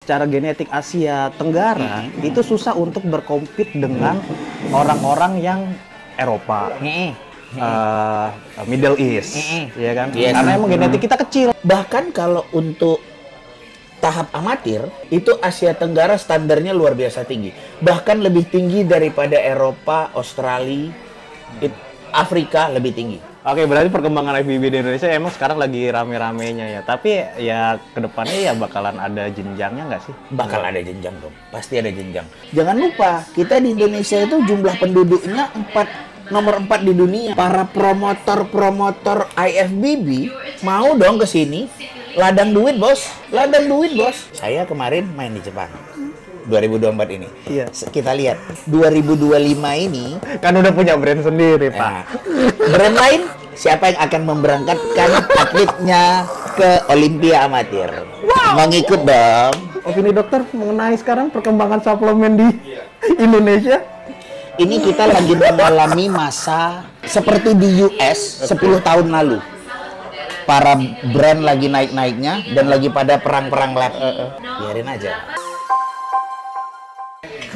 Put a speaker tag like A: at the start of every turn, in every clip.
A: secara genetik Asia Tenggara itu susah untuk berkompet dengan orang-orang yang Eropa, Middle East, ya kan?
B: Yes.
A: Karena emang genetik kita kecil.
B: Bahkan kalau untuk tahap amatir, itu Asia Tenggara standarnya luar biasa tinggi. Bahkan lebih tinggi daripada Eropa, Australia, Afrika lebih tinggi.
A: Oke, berarti perkembangan FBB di Indonesia emang sekarang lagi rame-ramenya ya. Tapi ya kedepannya ya bakalan ada jenjangnya nggak sih?
B: Bakal ada jenjang dong, pasti ada jenjang. Jangan lupa, kita di Indonesia itu jumlah penduduknya nomor 4 di dunia. Para promotor IFBB mau dong ke sini. Ladang duit, bos. Ladang duit, bos. Saya kemarin main di Jepang. 2024 ini.
A: Iya.
B: Kita lihat 2025 ini
A: Kan udah punya brand sendiri, Pak.
B: nah, brand lain siapa yang akan memberangkatkan atletnya ke Olimpiade Amatir? Mau ngikut dong.
A: Opini dokter mengenai sekarang perkembangan suplemen di Indonesia?
B: Ini kita lagi mengalami masa seperti di US 10 tahun lalu. Para brand lagi naik-naiknya dan lagi pada perang-perang lab. Biarin aja.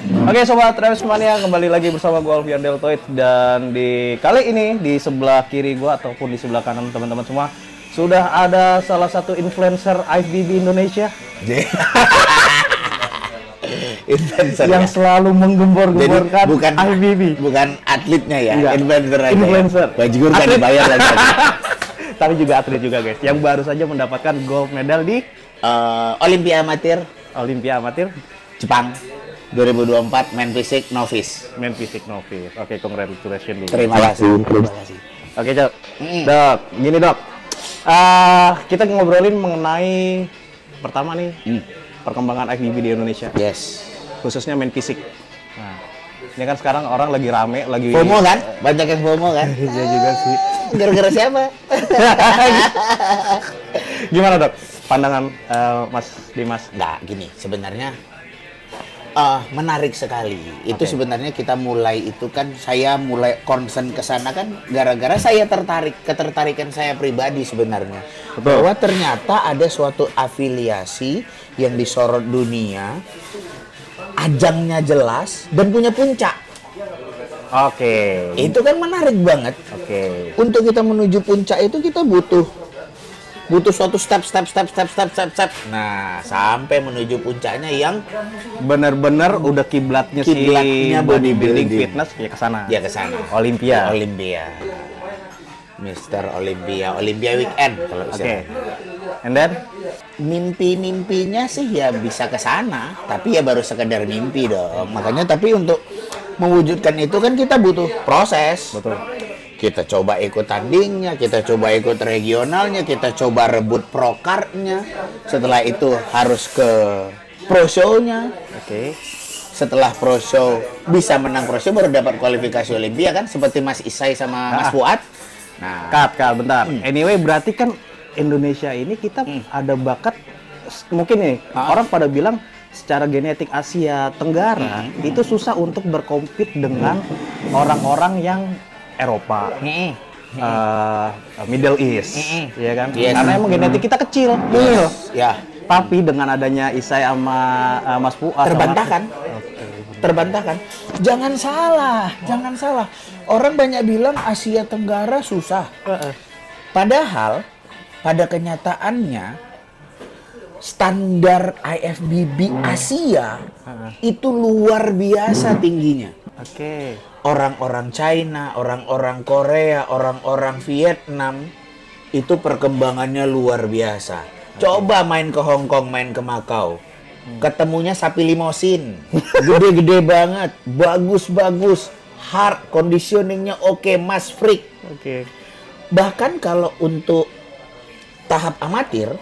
A: Oke Sobat Travesmania, kembali lagi bersama gue Alfian Deltoid. Dan di kali ini di sebelah kiri gue ataupun di sebelah kanan teman-teman semua sudah ada salah satu influencer IFBB Indonesia
B: Influencer
A: yang selalu menggembor-gemborkan
B: bukan
A: IFBB.
B: bukan atletnya ya,
A: Enggak.
B: influencer aja.
A: Influencer.
B: Bajigur kan
A: Atlet.
B: dibayar lagi.
A: Tapi juga atlet juga guys, yang baru saja mendapatkan gold medal di
B: Olimpiade Amatir
A: Olimpiade Amatir
B: Jepang 2024 main fisik novice.
A: Men Fisik Novice. Oke, congratulations dulu.
B: Terima kasih. Terima kasih.
A: Oke, Cok. Dok, gini Dok. Kita ngobrolin mengenai pertama nih, perkembangan IFBB di Indonesia.
B: Yes.
A: Khususnya main fisik. Nah, ini kan sekarang orang lagi rame, lagi
B: FOMO kan? Banyak yang FOMO kan?
A: Iya juga sih.
B: Gara-gara siapa?
A: Gimana Dok? Pandangan Mas Dimas?
B: Nggak, gini. Sebenarnya menarik sekali. Itu
A: Oke.
B: sebenarnya kita mulai itu kan, saya mulai concern ke sana kan gara-gara saya ketertarikan saya pribadi sebenarnya.
A: Betul.
B: Bahwa ternyata ada suatu afiliasi yang disorot dunia, ajangnya jelas dan punya puncak.
A: Oke.
B: Itu kan menarik banget.
A: Oke.
B: Untuk kita menuju puncak itu kita butuh suatu step. Nah, sampai menuju puncaknya yang
A: Bener-bener udah kiblatnya si
B: Kiblatnya
A: bodybuilding
B: bodybuilding.
A: fitness ya ke sana.
B: dia ke sana.
A: Olympia.
B: Olympia. Mr. Olympia weekend kalau
A: Oke.
B: istilahnya.
A: And then
B: Mimpi-mimpinya sih ya bisa ke sana, tapi ya baru sekedar mimpi dong. Makanya tapi untuk mewujudkan itu kan kita butuh proses.
A: betul.
B: Kita coba ikut tandingnya, kita coba ikut regionalnya, kita coba rebut prokarnya. Setelah itu harus ke pro show-nya.
A: Oke.
B: Setelah pro show bisa menang pro show baru dapat kualifikasi Olimpia kan, seperti Mas Isai sama Mas Fuad. Nah,
A: Kak, bentar. Anyway, berarti kan Indonesia ini kita ada bakat, mungkin nih, orang pada bilang secara genetik Asia Tenggara itu susah untuk berkompet dengan orang-orang yang Eropa, Middle East, ya kan?
B: Yes.
A: Karena emang genetik kita kecil, mungil.
B: ya
A: Tapi dengan adanya Isai sama Mas Fuad
B: terbantahkan. Terbantahkan. Jangan salah. Orang banyak bilang Asia Tenggara susah. Padahal pada kenyataannya standar IFBB Asia itu luar biasa tingginya.
A: Oke.
B: Orang-orang China, orang-orang Korea, orang-orang Vietnam itu perkembangannya luar biasa. Coba main ke Hong Kong, main ke Makau. Ketemunya sapi limosin. Gede-gede banget, bagus-bagus. Hard conditioningnya oke, mas freak.
A: Oke.
B: Bahkan kalau untuk tahap amatir,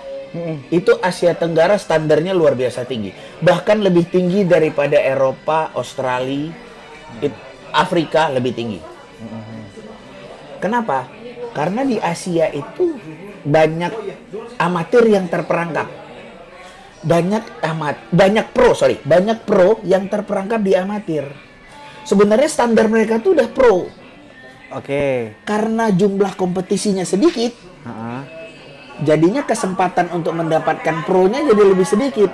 B: itu Asia Tenggara standarnya luar biasa tinggi. Bahkan lebih tinggi daripada Eropa, Australia, Afrika lebih tinggi. Kenapa? Karena di Asia itu banyak amatir yang terperangkap. Banyak pro yang terperangkap di amatir. Sebenarnya standar mereka tuh udah pro.
A: Oke.
B: Karena jumlah kompetisinya sedikit, jadinya kesempatan untuk mendapatkan pro-nya jadi lebih sedikit.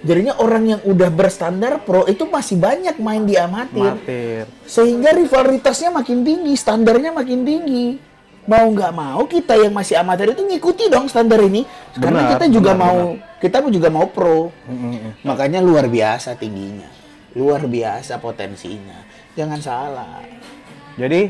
B: Jadinya orang yang udah berstandar pro itu masih banyak main di amatir.
A: Amatir.
B: Sehingga rivalitasnya makin tinggi, standarnya makin tinggi. Mau nggak mau kita yang masih amatir itu ngikuti dong standar ini. Karena
A: Benar,
B: kita juga
A: benar,
B: mau
A: benar.
B: kita juga mau pro. Makanya luar biasa tingginya. Luar biasa potensinya. Jangan salah.
A: Jadi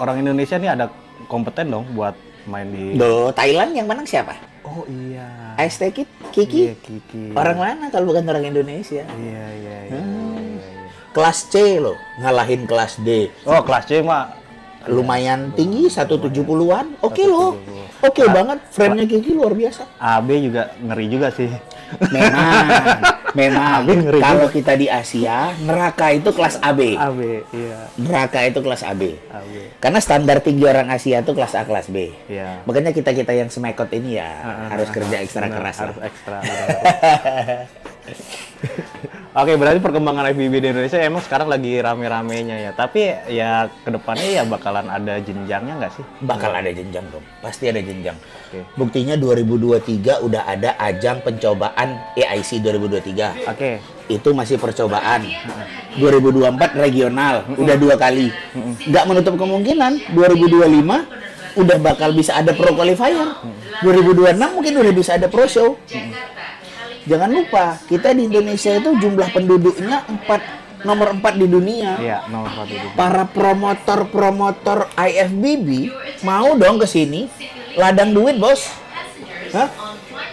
A: orang Indonesia nih ada kompeten dong buat main di.
B: Loh, Thailand yang menang siapa?
A: Oh iya.
B: Ice Take It? Kiki?
A: Iya, Kiki.
B: Orang mana kalau bukan orang Indonesia?
A: Iya, iya, iya.
B: Kelas C loh, ngalahin kelas D.
A: Oh, kelas C mah
B: Lumayan tinggi, 170-an. Oke
A: 170.
B: loh. Oke banget. Frame-nya Kiki luar biasa.
A: AB juga ngeri juga sih.
B: Memang.
A: AB ngeri
B: Kalau
A: juga.
B: kita di Asia, neraka itu kelas AB.
A: AB, iya.
B: Neraka itu kelas AB.
A: AB.
B: Karena standar tinggi orang Asia itu kelas A, kelas B.
A: Iya.
B: Makanya kita-kita yang semekot ini ya harus kerja ekstra
A: Benar,
B: keras.
A: harus
B: lah.
A: ekstra. Oke, berarti perkembangan FBB di Indonesia emang sekarang lagi rame-ramenya ya. Tapi ya kedepannya ya bakalan ada jenjangnya nggak sih?
B: Bakal ada jenjang dong. Pasti ada jenjang.
A: Oke.
B: Buktinya 2023 udah ada ajang pencobaan AIC 2023.
A: Oke.
B: Itu masih percobaan. 2024 regional, udah 2 kali. Nggak menutup kemungkinan 2025 udah bakal bisa ada pro qualifier. 2026 mungkin udah bisa ada pro show. Jangan lupa, kita di Indonesia itu jumlah penduduknya nomor 4 di dunia.
A: Iya, nomor 1 itu.
B: Para promotor IFBB mau dong ke sini. Ladang duit, Bos. Hah?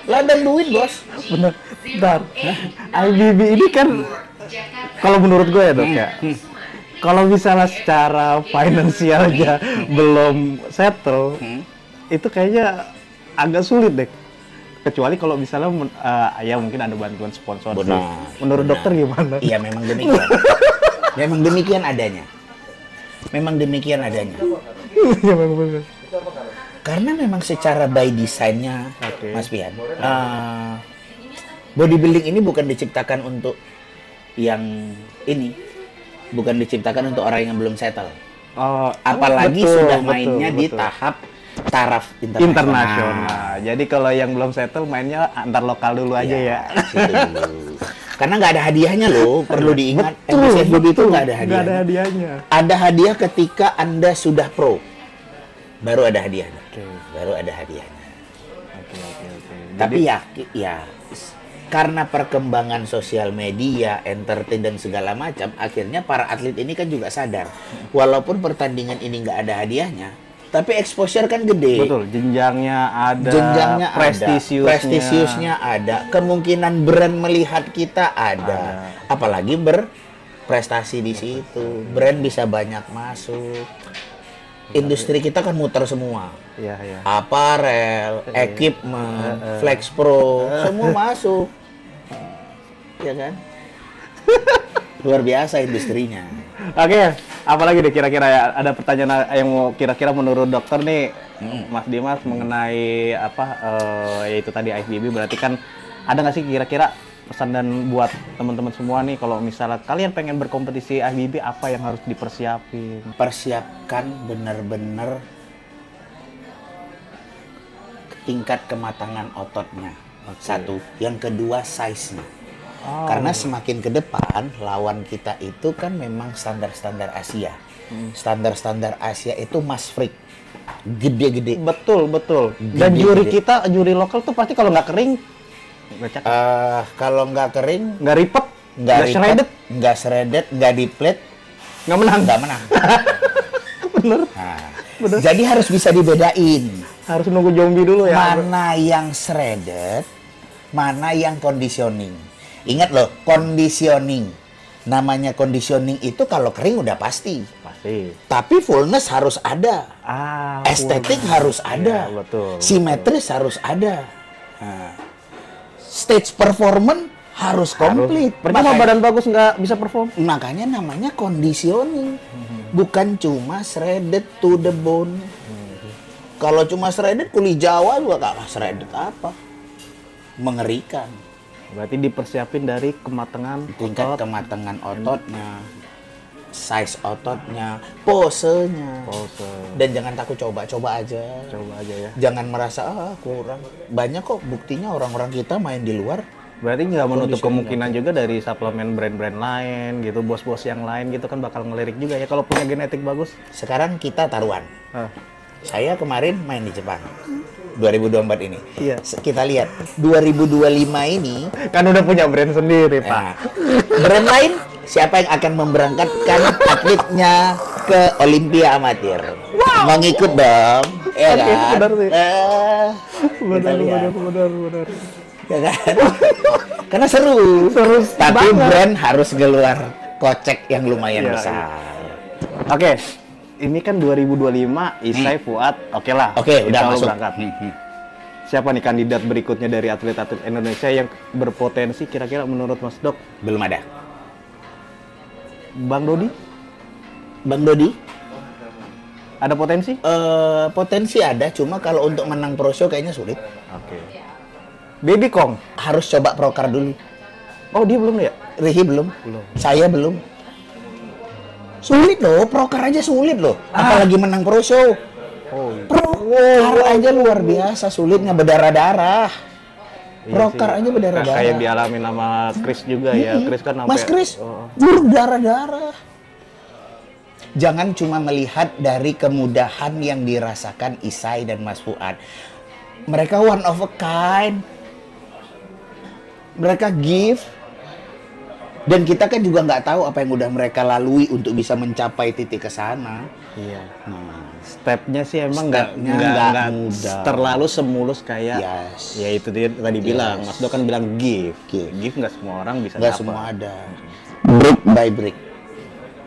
B: Ladang duit, Bos.
A: Bener. Bentar. IBB ini kan kalau menurut gue ya, Dok ya. Kalau misalnya secara finansial aja belum settle, itu kayaknya agak sulit deh. Kecuali kalau misalnya ya mungkin ada bantuan sponsor.
B: Benar.
A: Menurut dokter gimana?
B: Iya, memang demikian. Memang demikian adanya. Memang demikian adanya.
A: Iya, memang benar.
B: Karena memang secara by design-nya,
A: Oke.
B: Mas Pian, bodybuilding ini bukan diciptakan untuk yang ini. Bukan diciptakan untuk orang yang belum settle.
A: Oh,
B: Apalagi
A: betul,
B: sudah
A: betul,
B: mainnya di
A: betul.
B: tahap taraf
A: internasional. Jadi kalau yang belum settle mainnya antar lokal dulu aja ya.
B: Situ dulu. Karena nggak ada hadiahnya loh, perlu diingat.
A: Betul,
B: FBB itu nggak ada
A: nggak
B: hadiahnya.
A: ada hadiahnya.
B: Ada hadiah ketika Anda sudah pro. Baru ada hadiahnya.
A: Oke.
B: Baru ada hadiahnya.
A: Oke.
B: Tapi ya karena perkembangan sosial media, entertain dan segala macam, akhirnya para atlet ini kan juga sadar. Walaupun pertandingan ini nggak ada hadiahnya, tapi exposure kan gede.
A: Betul, jenjangnya ada,
B: Jenjangnya
A: prestisiusnya
B: ada, kemungkinan brand melihat kita ada. Apalagi berprestasi di situ, brand bisa banyak masuk. Industri kita kan muter semua,
A: Iya, iya.
B: aparel, equipment, flex pro, semua masuk, ya kan? Luar biasa industrinya.
A: Oke, apalagi deh kira-kira ya ada pertanyaan yang mau kira-kira menurut dokter nih, Mas Dimas mengenai apa yaitu tadi IFBB, berarti kan ada nggak sih kira-kira pesan dan buat teman-teman semua nih kalau misalnya kalian pengen berkompetisi IFBB apa yang harus dipersiapin?
B: Persiapkan benar-benar tingkat kematangan ototnya. Satu, yang kedua size-nya. Karena semakin ke depan lawan kita itu kan memang standar-standar Asia. Standar-standar Asia itu mas freak. Gede-gede.
A: Betul. Dan
B: Gede,
A: juri
B: gede.
A: kita, juri lokal tuh pasti kalau nggak kering, nggak cakep,
B: Kalau nggak kering,
A: nggak ripet,
B: nggak
A: shredded,
B: shredded, nggak di plate,
A: nggak menang.
B: nggak menang.
A: Bener.
B: Nah, jadi harus bisa dibedain.
A: Harus nunggu zombie dulu ya.
B: Mana yang shredded, mana yang conditioning. Ingat loh, conditioning. Namanya conditioning itu kalau kering udah pasti.
A: Pasti.
B: Tapi fullness harus ada. Estetik
A: full.
B: harus ada.
A: Ya, betul.
B: Simetris harus ada. Nah, stage performance harus komplit.
A: Percuma badan bagus nggak bisa perform.
B: Makanya namanya conditioning. Bukan cuma shredded to the bone. Kalau cuma shredded, kuli Jawa juga nggak shredded apa. Mengerikan.
A: Berarti dipersiapin dari kematangan
B: Tingkat
A: otot.
B: kematangan ototnya, size ototnya, posenya.
A: Pose.
B: Dan jangan takut coba aja.
A: Coba aja ya.
B: Jangan merasa kurang. Banyak kok buktinya orang-orang kita main di luar
A: Berarti nggak menutup kemungkinan juga dari suplemen brand-brand lain gitu, bos-bos yang lain gitu kan bakal ngelirik juga ya kalau punya genetik bagus.
B: Sekarang kita taruhan.
A: Ah.
B: Saya kemarin main di Jepang. 2024 ini.
A: Iya.
B: Kita lihat 2025 ini
A: Kan udah punya brand sendiri, Pak.
B: nah, brand lain siapa yang akan memberangkatkan atletnya ke Olimpia Amatir? Wow. Mau ngikut dong. Ya
A: Oke,
B: kan?
A: benar sih.
B: Kita lihat.
A: benar.
B: Ya kan? Karena seru. Tapi
A: banget.
B: brand harus keluar kocek yang lumayan
A: Iya,
B: besar.
A: Oke. Ini kan 2025 Isai Fuad. Oke lah.
B: Oke, udah
A: insya Allah
B: masuk.
A: berangkat. Siapa nih kandidat berikutnya dari atlet-atlet Indonesia yang berpotensi kira-kira menurut Mas Dok?
B: Belum ada.
A: Bang Dodi?
B: Bang Dodi?
A: Ada potensi?
B: Potensi ada, cuma kalau untuk menang pro show kayaknya sulit.
A: Oke. Baby Kong?
B: Harus coba prokar dulu.
A: Oh, dia belum ya?
B: Rihi belum?
A: Belum.
B: Saya belum. Sulit loh, prokar aja sulit loh. Apalagi menang pro show.
A: Oh, iya.
B: Prokar aja luar biasa sulitnya, berdarah-darah.
A: Iya
B: Prokar
A: sih.
B: aja berdarah-darah.
A: Kayak dialami nama Chris juga ya. Chris kan sampai
B: Mas Chris,
A: Oh.
B: berdarah-darah. Jangan cuma melihat dari kemudahan yang dirasakan Isai dan Mas Fuad. Mereka one of a kind. Mereka give. Dan kita kan juga nggak tahu apa yang udah mereka lalui untuk bisa mencapai titik ke sana.
A: Iya.
B: Nah,
A: Stepnya sih emang
B: Stepnya
A: nggak
B: nggak mudah.
A: terlalu semulus kayak
B: Yes.
A: ya itu dia tadi bilang Mas Do kan bilang give
B: Give.
A: nggak semua orang bisa
B: nggak
A: dapat.
B: semua ada. Brick by brick.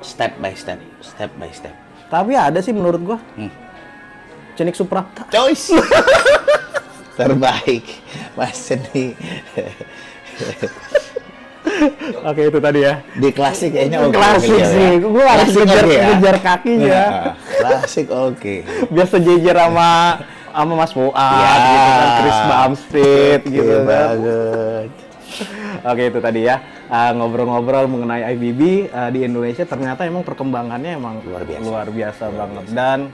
B: Step by step. Step by step.
A: Tapi ada sih menurut gua Cenik Suprapta.
B: Choice terbaik Mas Seni.
A: Oke itu tadi ya.
B: Di klasik kayaknya oke.
A: Klasik
B: beliau
A: sih,
B: ya.
A: gua harus
B: Klasik
A: ngejar,
B: oke ya?
A: ngejar kakinya.
B: Nah, klasik oke.
A: Biar sejejer sama Mas Fuad gitu kan, Chris Bumstead gitu
B: Iya
A: kan.
B: banget.
A: Oke itu tadi ya. Ngobrol-ngobrol mengenai IBB di Indonesia ternyata emang perkembangannya emang luar biasa banget, dan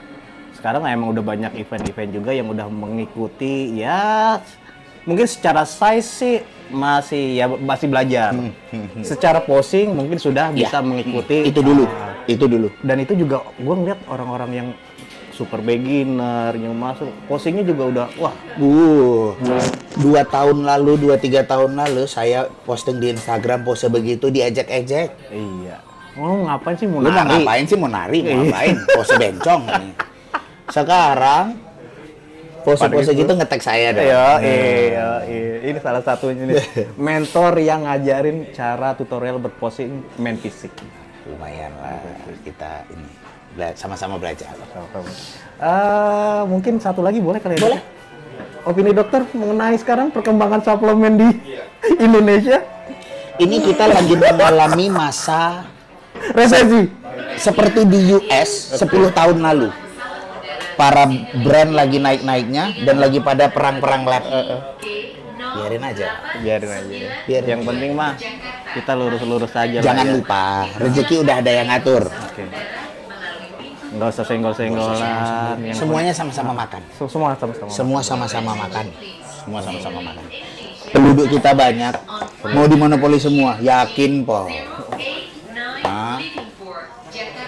A: sekarang emang udah banyak event-event juga yang udah mengikuti ya. Mungkin secara size sih masih belajar. Secara posing mungkin sudah bisa mengikuti.
B: Itu dulu. Itu dulu.
A: Dan itu juga gue ngeliat orang-orang yang super beginner yang masuk posingnya juga udah wah.
B: 2 tahun lalu, 2-3 tahun lalu saya posting di Instagram pose begitu diajak-ejek.
A: Iya. Lu ngapain sih mau
B: Lu mau
A: nari?
B: ngapain sih mau nari? Mau ngapain? Pose bencong nih. Sekarang pose-pose gitu ngetek saya dong.
A: Iya. Ini salah satunya nih. Mentor yang ngajarin cara tutorial berposing main fisik.
B: Lumayan lah kita ini sama-sama belajar.
A: Mungkin satu lagi boleh kali ya?
B: Boleh.
A: Opini dokter mengenai sekarang perkembangan suplemen di Indonesia?
B: Ini kita lagi mengalami masa
A: Resesi.
B: seperti di US 10 tahun lalu. Para brand lagi naik-naiknya dan lagi pada perang-perang lab. Biarin aja.
A: Biarin aja. Yang penting mah kita lurus-lurus aja.
B: Jangan
A: lah ya.
B: lupa, rezeki udah ada yang ngatur.
A: Oke. Nggak usah senggol-senggolan.
B: Semuanya sama-sama makan.
A: Semua sama-sama.
B: Semua sama-sama makan. Semua sama-sama makan. Penduduk kita banyak, mau dimonopoli semua. Yakin, Po. Nah,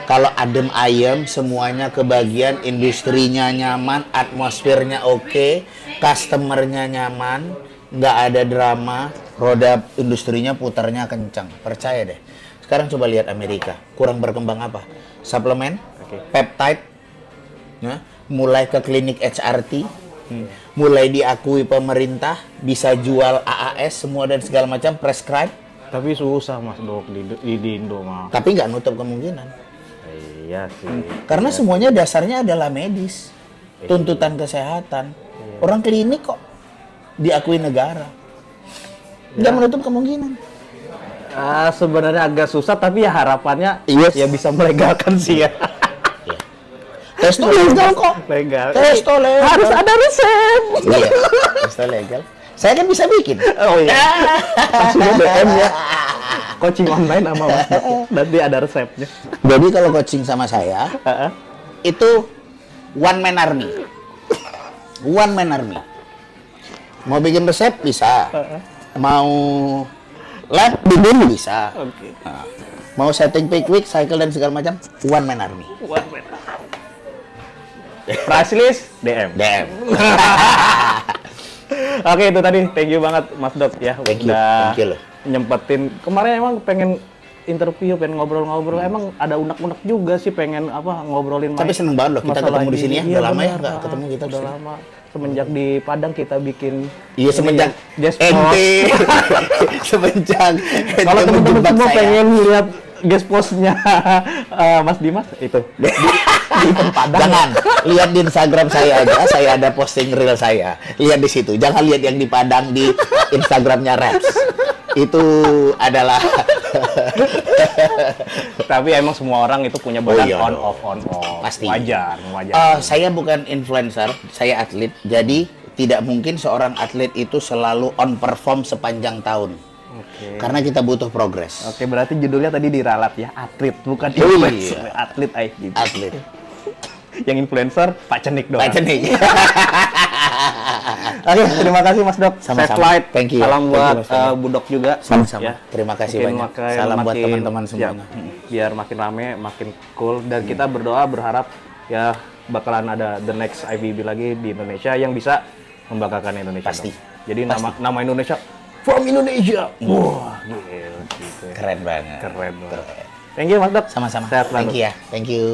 B: kalau adem ayem, semuanya kebagian, industrinya nyaman, atmosfernya oke, customernya nyaman, nggak ada drama, roda industrinya putarnya kencang. Percaya deh. Sekarang coba lihat Amerika, kurang berkembang apa? Suplemen, peptide, ya, mulai ke klinik HRT, mulai diakui pemerintah, bisa jual AAS semua dan segala macam, prescribe.
A: Tapi susah Mas Dok di Indo mah.
B: Tapi nggak nutup kemungkinan.
A: Iya sih.
B: Karena semuanya dasarnya adalah medis, tuntutan kesehatan. Orang klinik kok diakui negara. Nggak menutup kemungkinan.
A: Sebenarnya agak susah, tapi ya harapannya
B: Yes.
A: ya bisa melegalkan sih ya.
B: Testo legal kok.
A: Legal.
B: Testo legal.
A: Harus ada resep.
B: Iya, testo legal. Saya kan bisa bikin.
A: Oh iya. Sudah DM ya. Coaching online sama Mas Dok. Nanti ada resepnya.
B: Jadi kalau coaching sama saya, itu one man army. One man army. Mau bikin resep bisa. mau lab di Bun bisa.
A: Oke.
B: Nah, mau setting pick week, cycle dan segala macam, one man army.
A: One man. Price list DM.
B: DM.
A: Oke, itu tadi. Thank you banget Mas Dok ya.
B: Thank you.
A: Udah
B: Thank you loh.
A: nyempetin. Kemarin emang pengen interview, pengen ngobrol-ngobrol. Emang ada unek-unek juga sih pengen ngobrolin.
B: Tapi seneng banget loh kita
A: masalah
B: ketemu di sini ya.
A: Iya,
B: Udah lama ya
A: bener.
B: nggak ketemu kita.
A: Udah lama. Semenjak di Padang kita bikin.
B: Iya semenjak
A: guest
B: ente. Semenjak
A: Kalau
B: ente
A: teman-teman
B: menjebak
A: semua
B: saya.
A: pengen lihat guest postnya Mas Dimas itu di event Padang.
B: Jangan lihat di Instagram saya aja, saya ada posting reel saya. Lihat di situ. Jangan lihat yang di Padang di Instagramnya Raps. Itu adalah
A: Tapi emang semua orang itu punya badan
B: iya
A: on
B: dong.
A: off on off.
B: Pasti.
A: Wajar, wajar.
B: Saya bukan influencer, saya atlet. Jadi tidak mungkin seorang atlet itu selalu on perform sepanjang tahun.
A: Oke.
B: Karena kita butuh progres.
A: Oke, berarti judulnya tadi diralat ya, atlet bukan
B: Iya.
A: influencer. Atlet gitu.
B: Atlet.
A: Yang influencer Pak Cenik doang.
B: Pak Cenik.
A: Oke, terima kasih Mas Dok.
B: Sama-sama.
A: Safe flight.
B: Thank you.
A: Salam
B: Thank you,
A: buat
B: Mas Dok.
A: Budok juga.
B: Sama-sama.
A: Ya.
B: Terima kasih
A: Mungkin
B: banyak. Salam buat teman-teman semuanya.
A: Biar makin rame, makin cool. Dan kita berdoa, berharap ya bakalan ada the next IVB lagi di Indonesia yang bisa membanggakan Indonesia.
B: Pasti.
A: Dok. Jadi nama Indonesia from Indonesia. Wah, gila, gitu.
B: Keren banget.
A: Keren banget. Thank you Mas Dok.
B: Sama-sama.
A: Sehat selalu.
B: Thank you ya. Thank you.